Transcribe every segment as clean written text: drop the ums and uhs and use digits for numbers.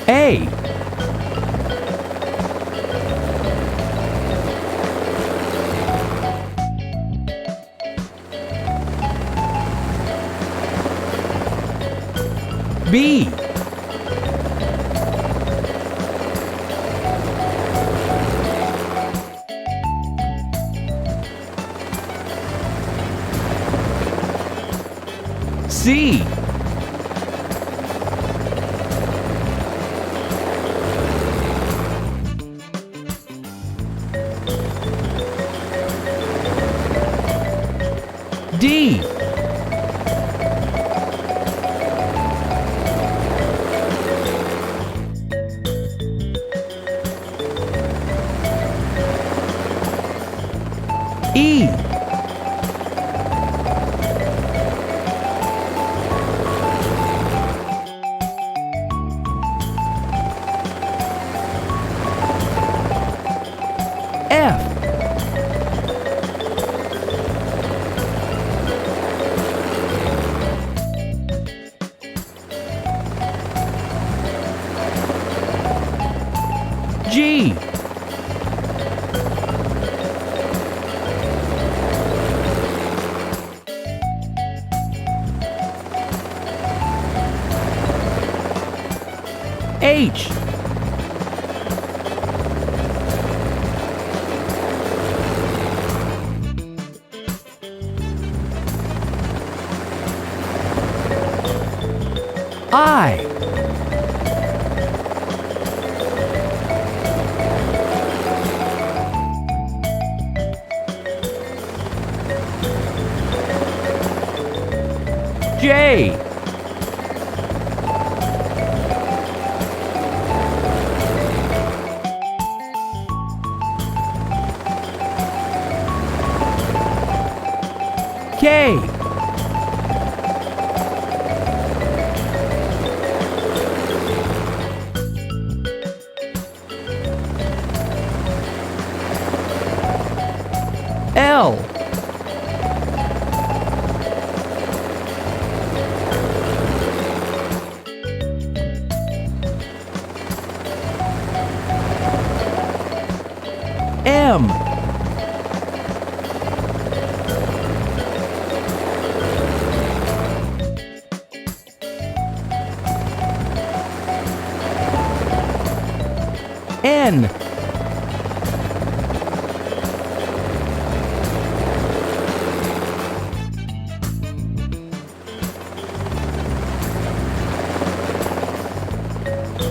A. B. C. D. E. F. G. H. I. J. K. L. M. N.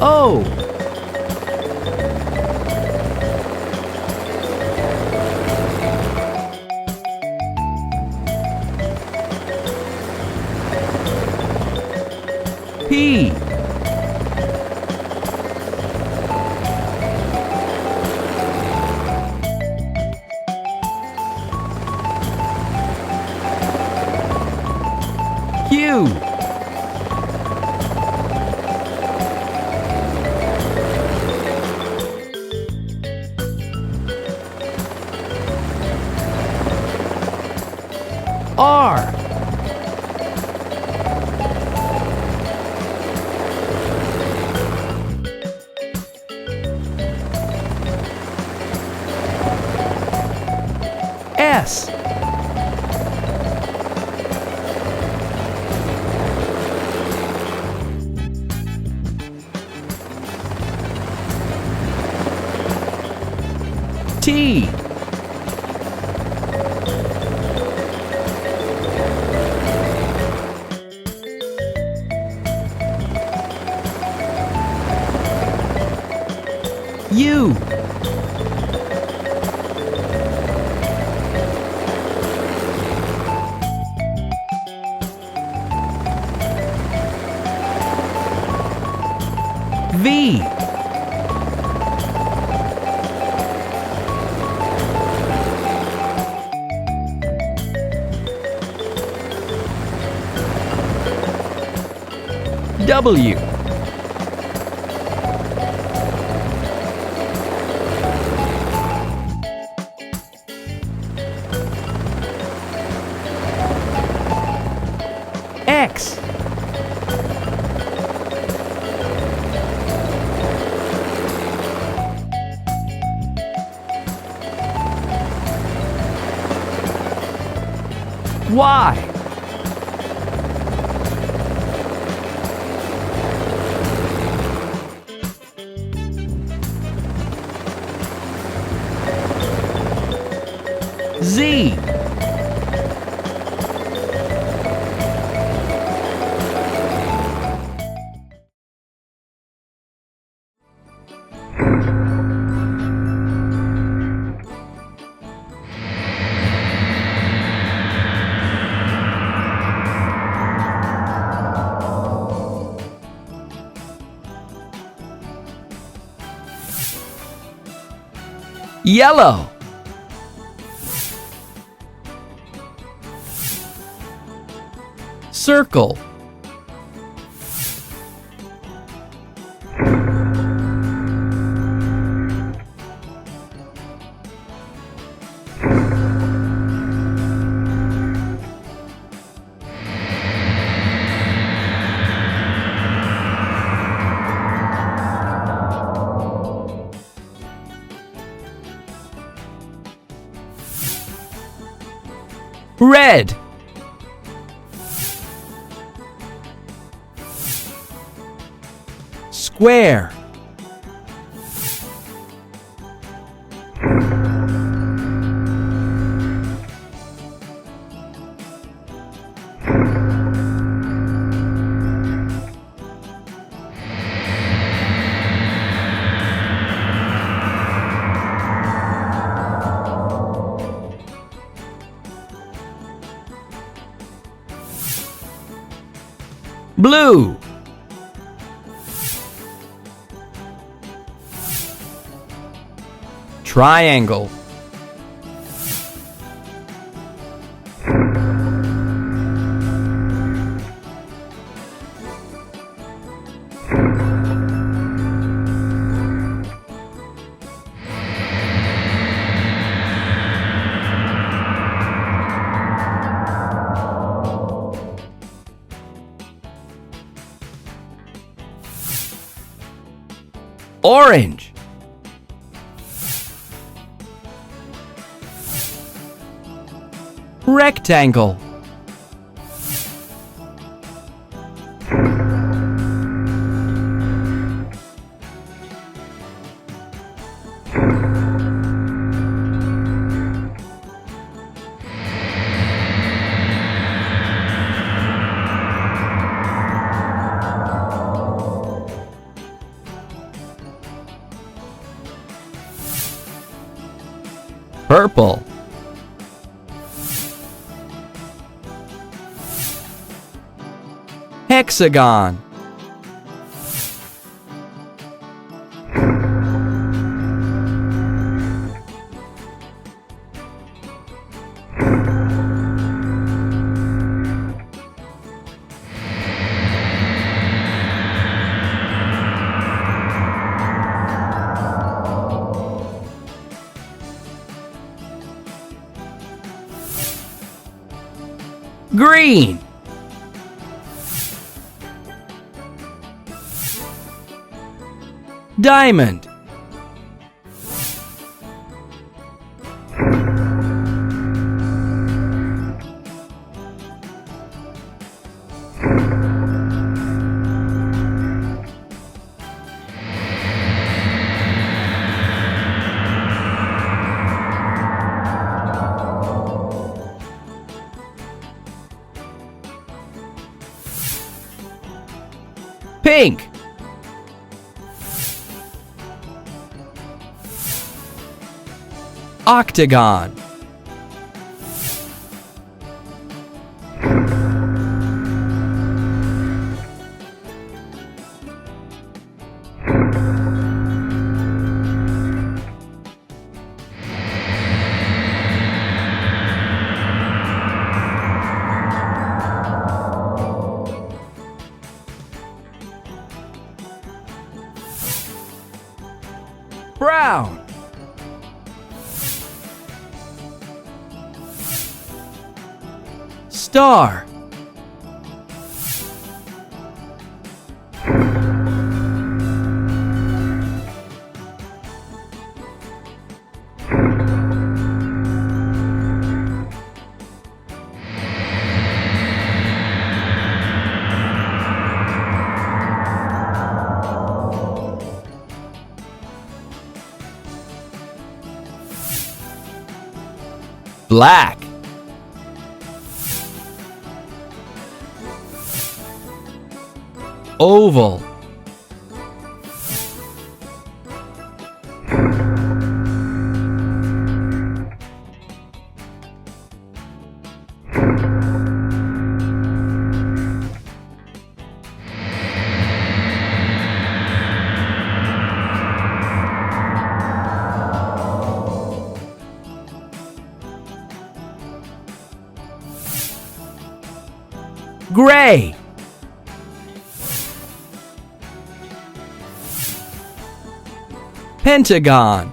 O. P. Q. R. S. T. U. V. W. X. Y. Z. Yellow. Circle. Red. Square. Blue. Triangle. Orange. Rectangle. Purple. Hexagon. Green. Diamond. Pink. Octagon. Brown. Star. Black. Oval. Gray. Pentagon.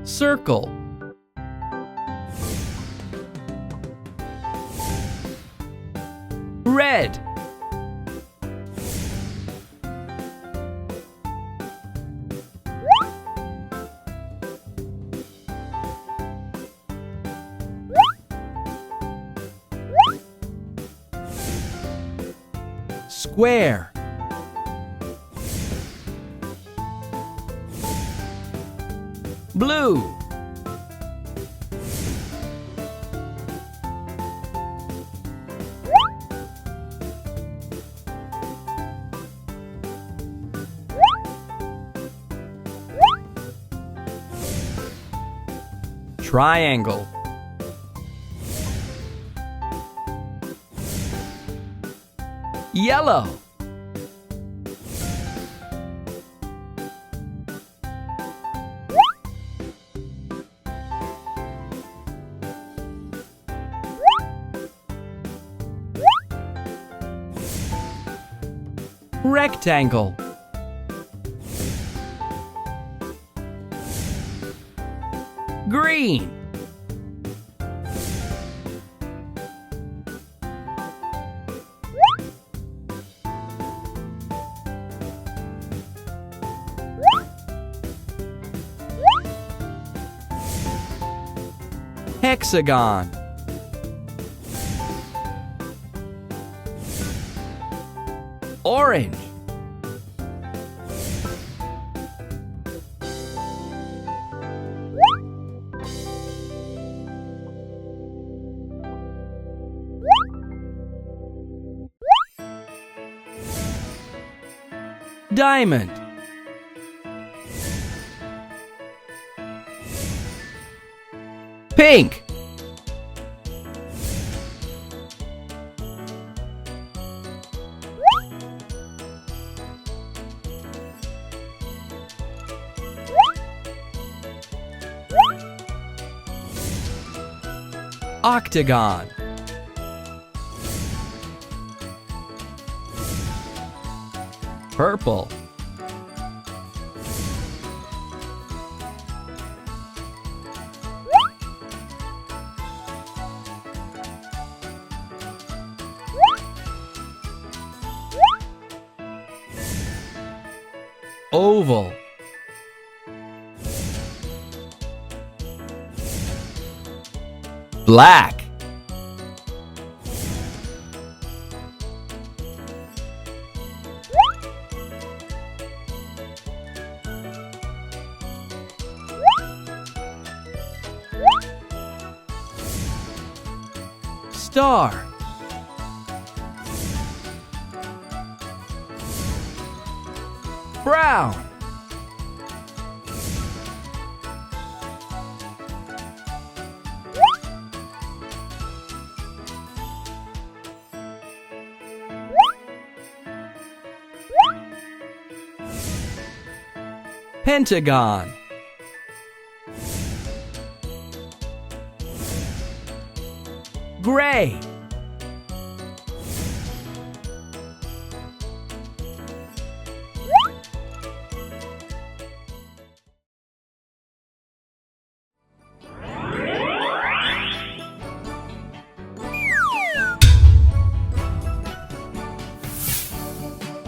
Circle. Red. Square. Blue. Triangle. Yellow. Rectangle. Green. Hexagon. Orange. Diamond. Pink. Octagon. Purple. Oval. Black. Star. Brown. Pentagon. Gray.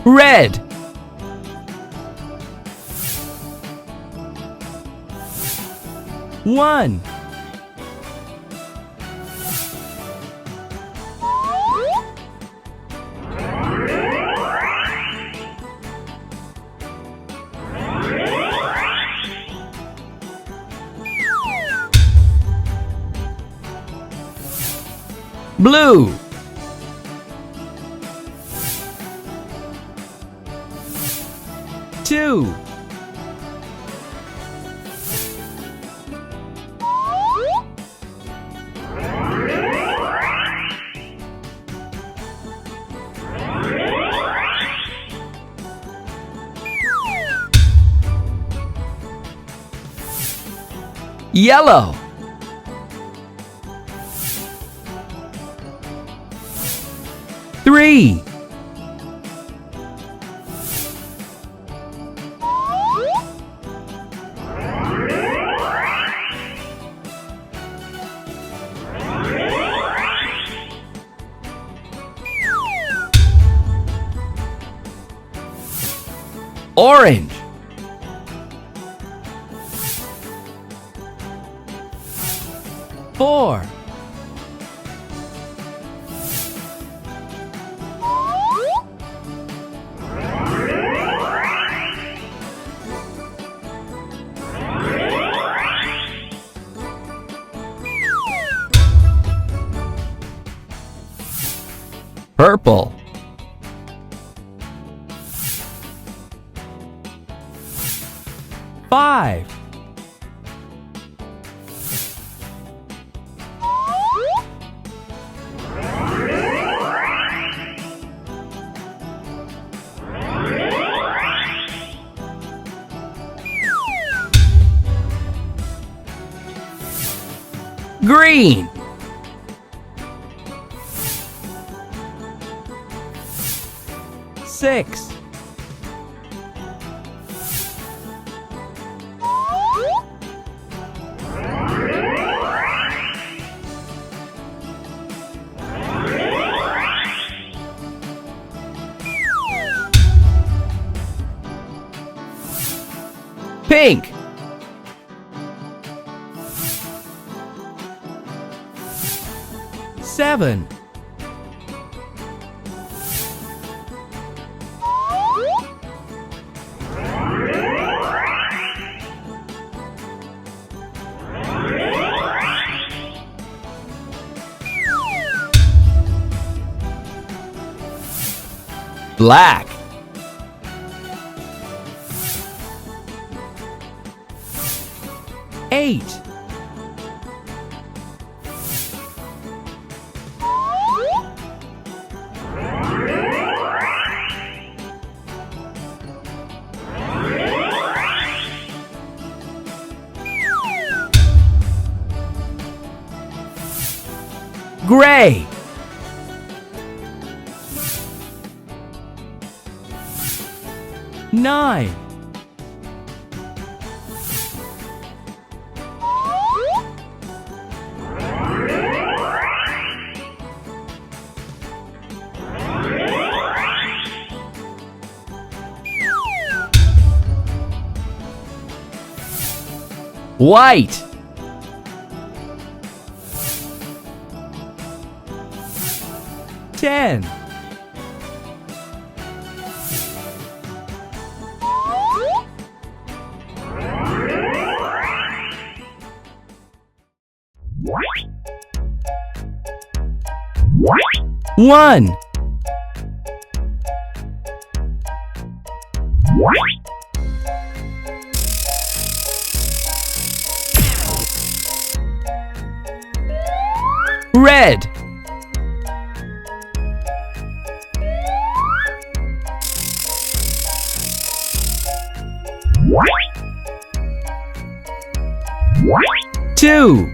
Red. One. Blue. Two. Yellow. Three. Orange. Four. Purple. Five. Green. Six. Pink. Seven. Black. Eight. Gray. Nine. White. Ten. One. Red. Two.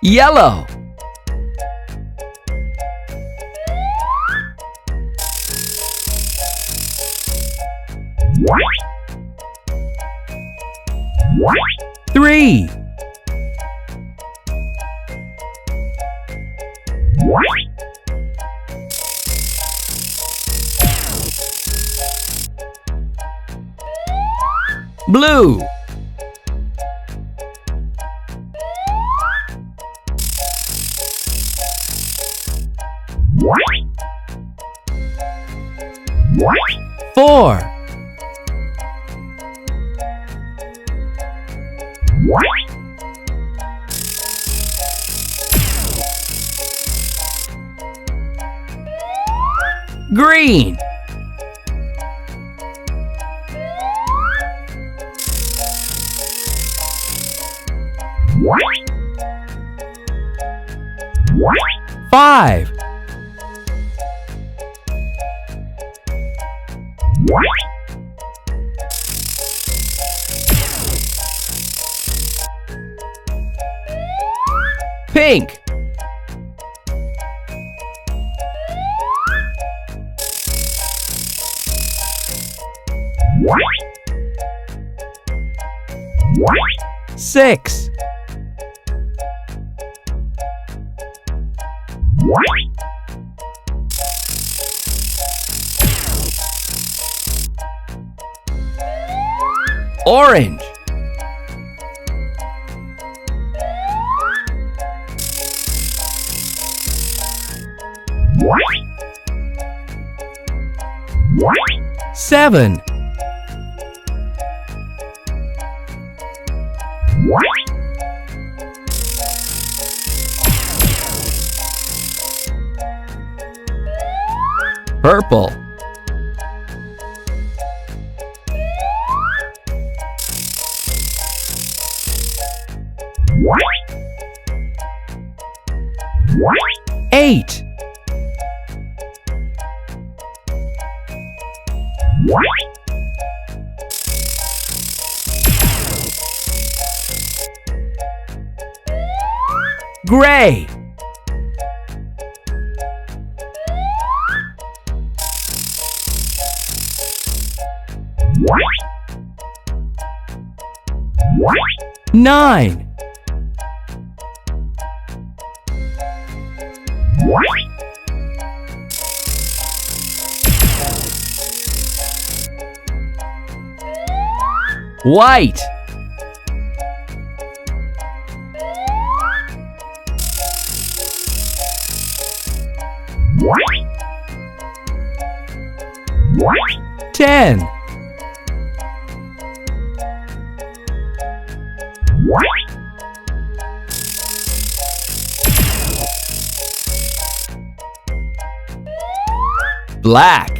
Yellow. Three. Blue. 4. Green. 5. Pink. 6. Orange. 7. Purple. 8. Gray. 9. White. 10. Black.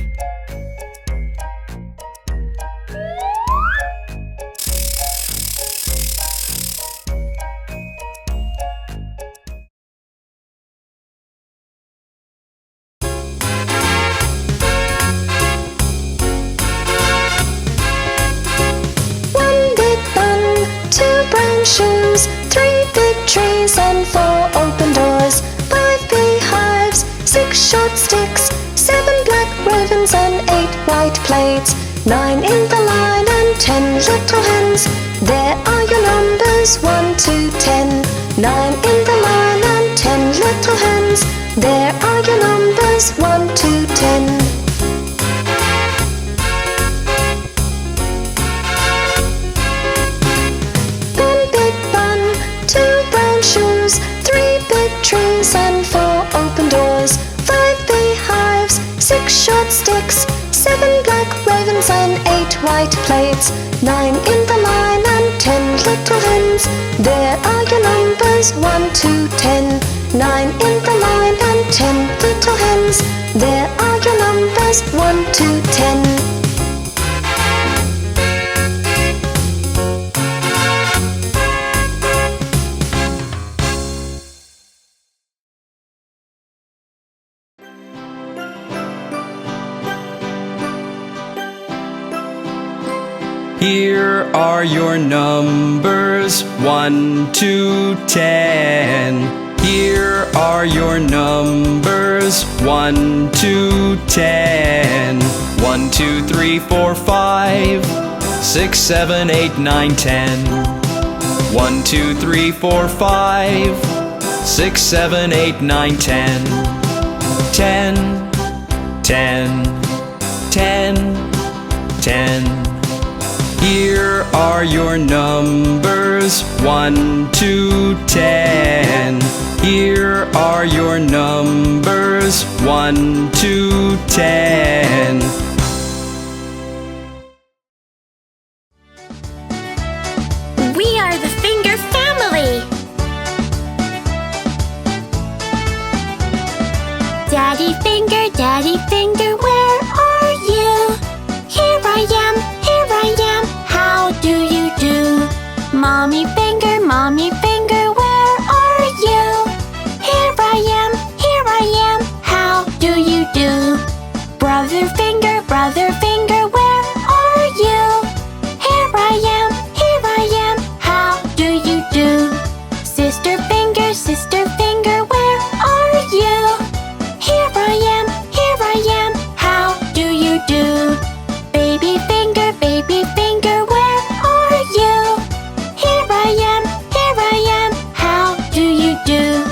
1 big bun, 2 brown shoes, 3 big trees and 4 open doors, 5 beehives, 6 short sticks, 7 black ravens and 8 white plates, 9 in the line and 10 little hens. There are your numbers 1 to 10. 9 in the line and 10 little hens. There are your numbers 1 to 10. Trees and 4 open doors, 5 beehives, 6 short sticks, 7 black ravens and 8 white plates, 9 in the line and 10 little hens. There are your numbers 1 to 10. 9 in the line and 10 little hens. There are your numbers 1 to 10. Here are your numbers 1 to 10. Here are your numbers 1 to 10. 1, 2, 3, 4, 5, 6, 7, 8, 9, 10. 1, 2, 3, 4, 5, 6, 7, 8, 9, 10. 10, 10, 10, 10. Here are your numbers 1 to 10. Here are your numbers 1 to 10. finger, brother finger, where are you? Here I am, how do you do? Sister finger, where are you? Here I am, how do you do? Baby finger, where are you? Here I am, how do you do?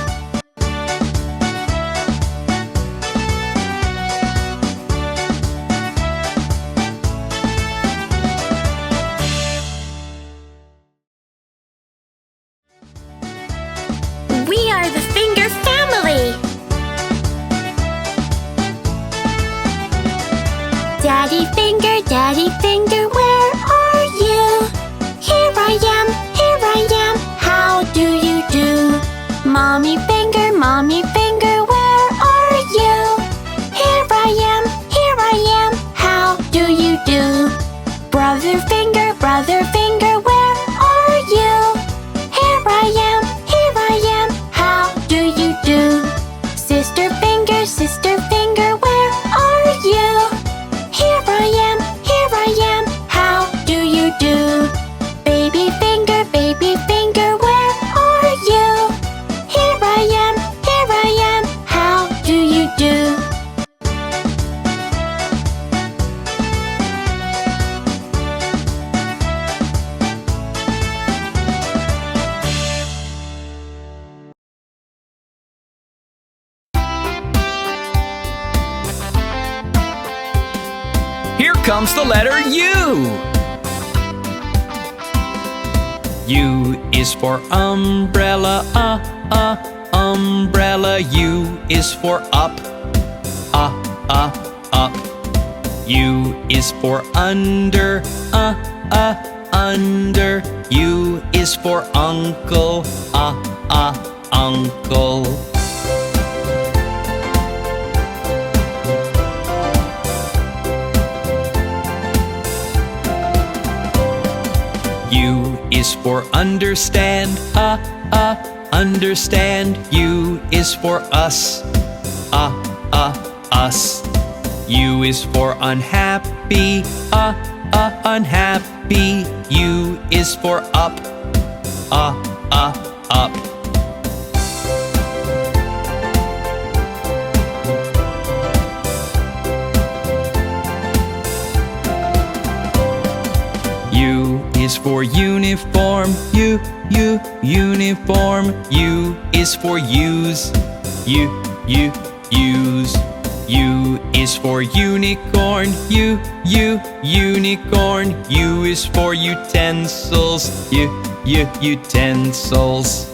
We are the finger family. Daddy finger, where are you? Here I am, how do you do? Mommy finger, where are you? Here I am, how do you do? Brother finger, where are you? Here I am, how do you do? Sister finger, where are you? Here I am, how do you do? Baby finger, where are you? Here I am, how do you do? Here comes the letter U. U is for umbrella, umbrella. U is for up, up. U is for under, under. U is for uncle, uncle. U is for understand, understand. U is for us, us. U is for unhappy, unhappy. U is for up, up. U is for uniform, uniform. U is for use, use. U is for unicorn, unicorn. U is for utensils, utensils.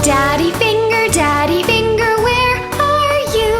Daddy finger, where are you?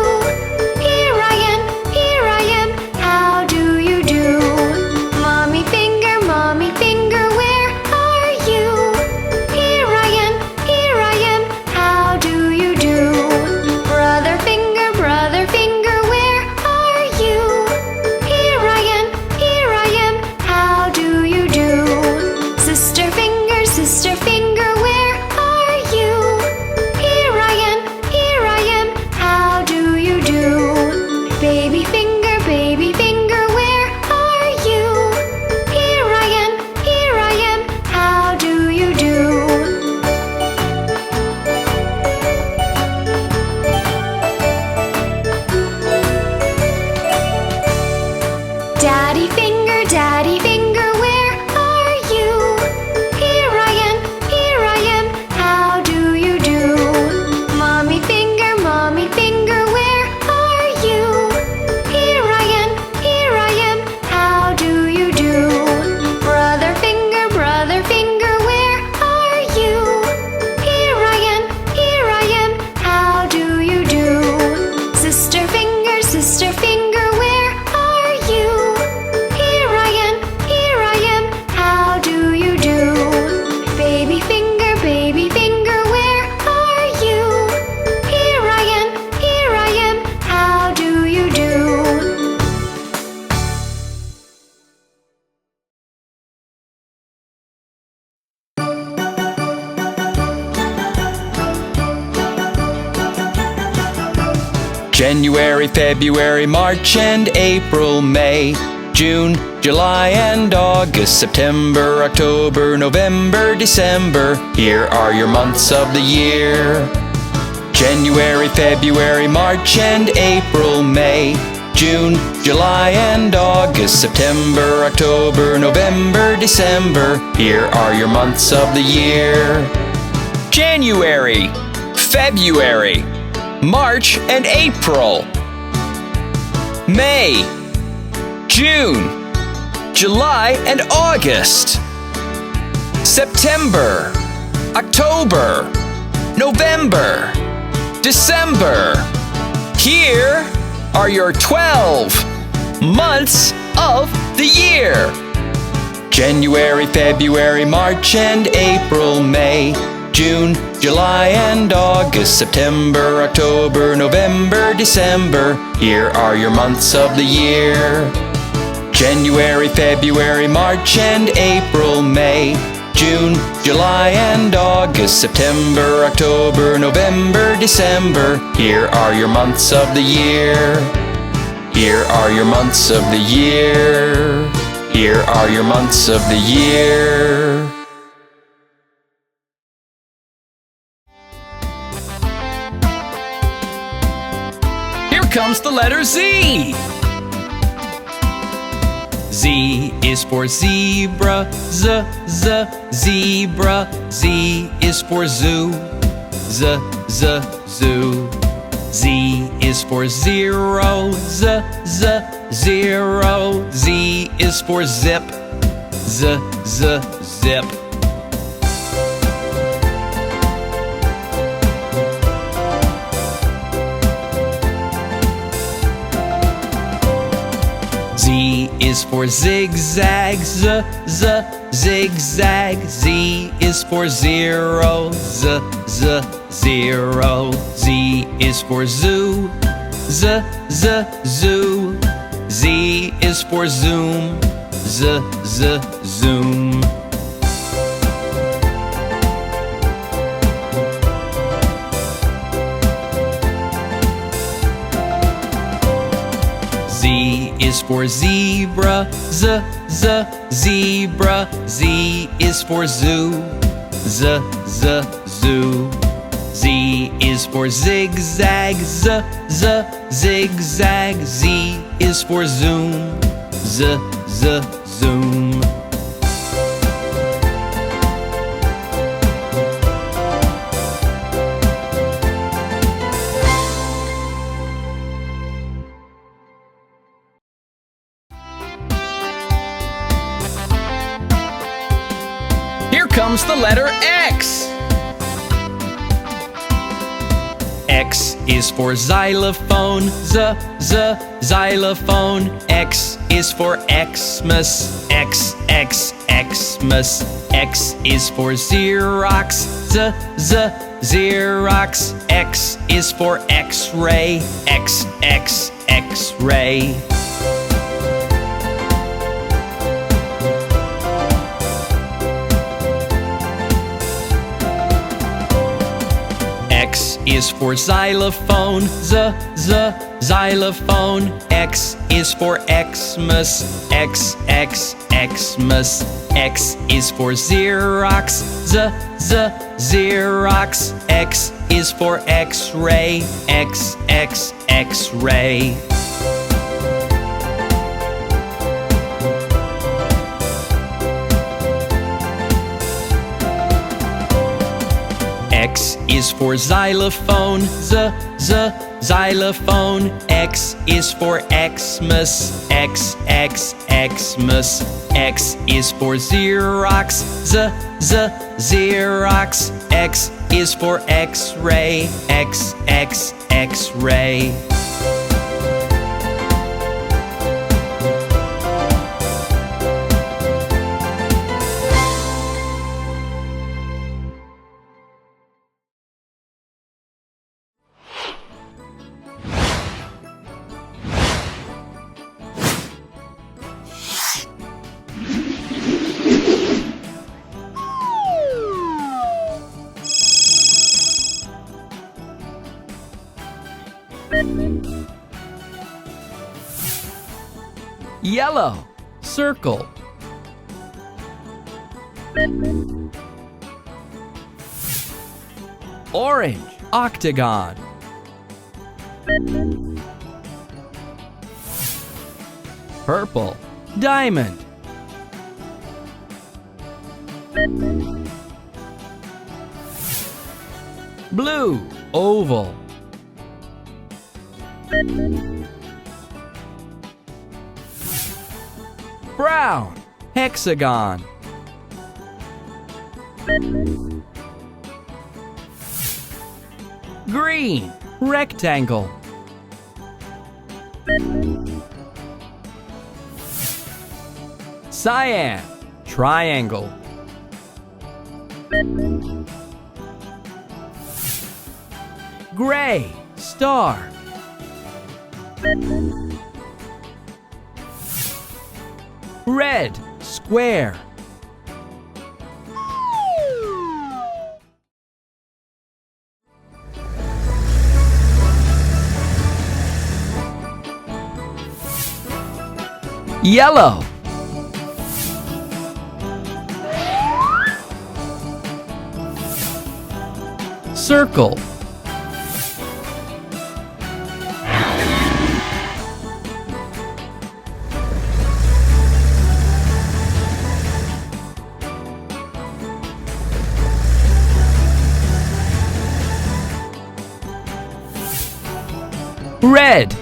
January, February, March and April, May, June, July and August, September, October, November, December. Here are your months of the year. January, February, March and April, May, June, July and August, September, October, November, December. Here are your months of the year. January, February, March and April, May, June, July and August, September, October, November, December. Here are your 12 months of the year. January, February, March and April, May, June, July and August, September, October, November, December. Here are your months of the year. January, February, March and April, May, June, July and August, September, October, November, December. Here are your months of the year. Here are your months of the year. Here are your months of the year. Here comes the letter Z. Z is for zebra, zebra. Z is for zoo, zoo. Z is for zero, zero. Z is for zip, zip. Z is for zigzag, zigzag. Z is for zero, zero. Z is for zoo, zoo. Z is for zoom, zoom. Z is for zebra, zebra. Z is for zoo, zoo. Z is for zigzag, zigzag. Z is for zoom, zoom. Here comes the letter X. X is for xylophone, xylophone. X is for Xmas, Xmas. X is for Xerox, Xerox. X is for X-ray, X-ray. X is for xylophone, xylophone. X is for Xmas, Xmas. X is for Xerox, Xerox. X is for X-ray, X-ray. X is for xylophone, xylophone. X is for Xmas, Xmas. X is for Xerox, Xerox. X is for X-ray, X-ray. Thank you. Yellow, circle. Orange, octagon. Purple, diamond. Blue, oval. Brown, hexagon. Green, rectangle. Cyan, triangle. Gray, star. Red, square. Yellow, circle. Red,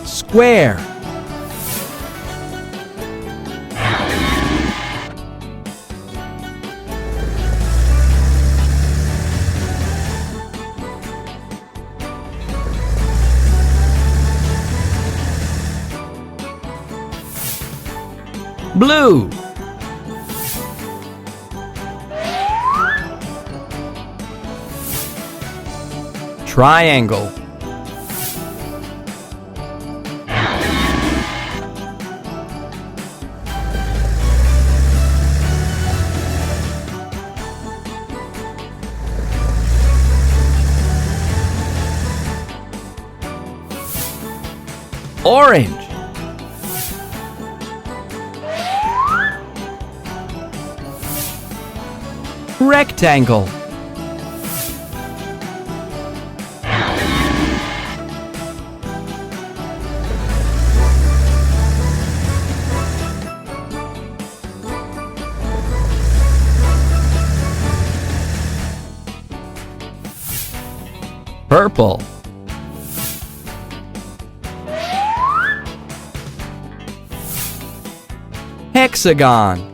square. Blue, triangle. Orange, rectangle. Purple, hexagon.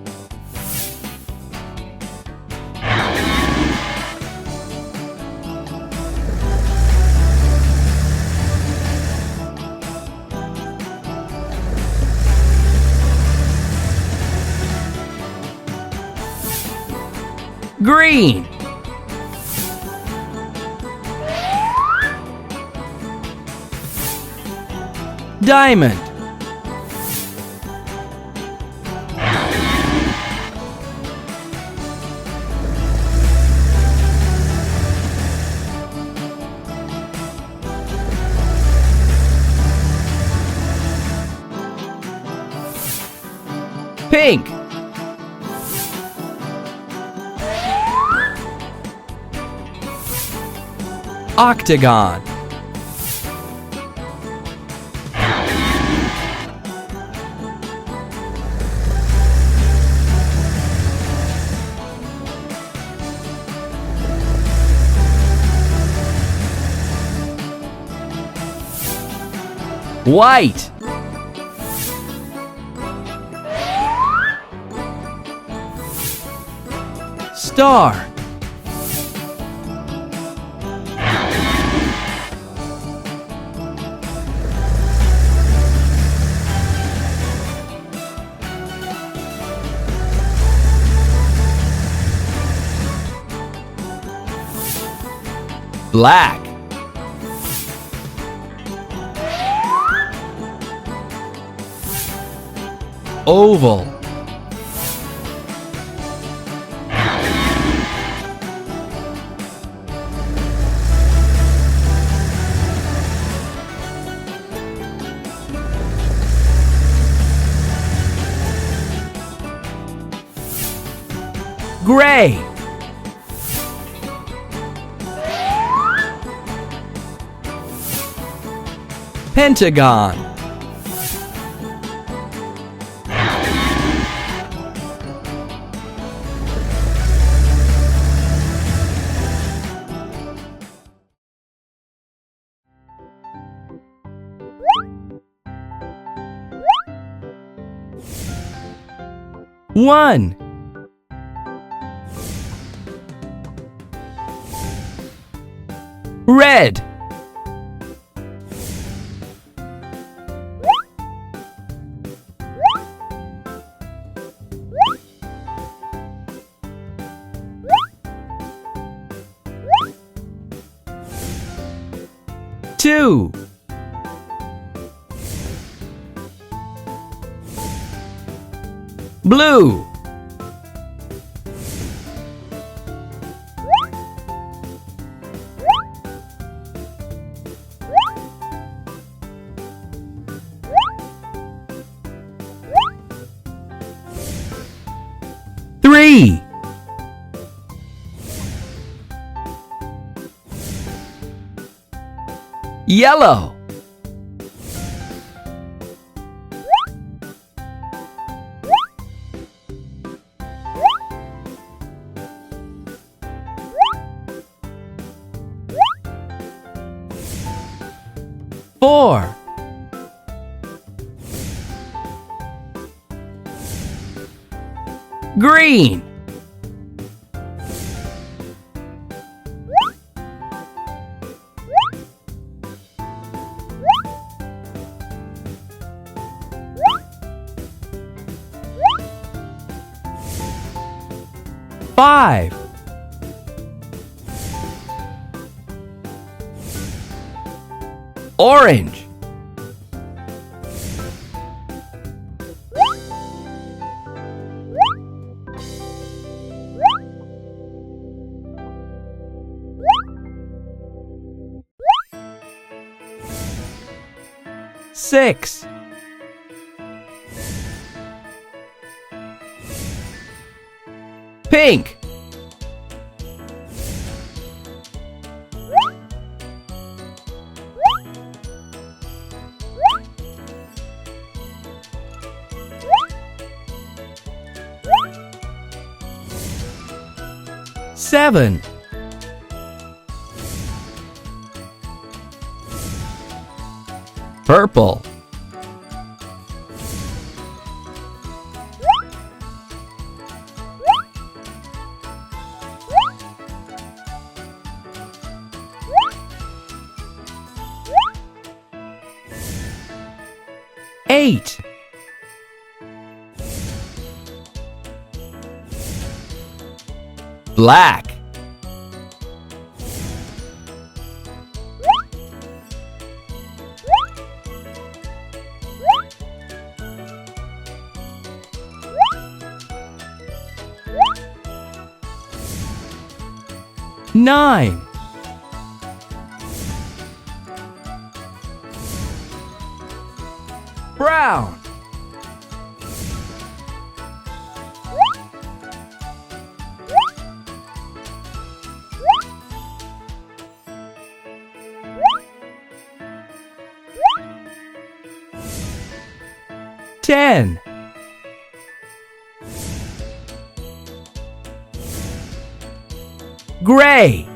Green, diamond. Pink, octagon. White, star. Black, oval. Gray. Pentagon. One. Red. Two. Blue. Three. Yellow. Four. Green. Five. Orange. Six. Pink. Seven. Purple. Eight. Black. Nine. Brown. Ten. Gray.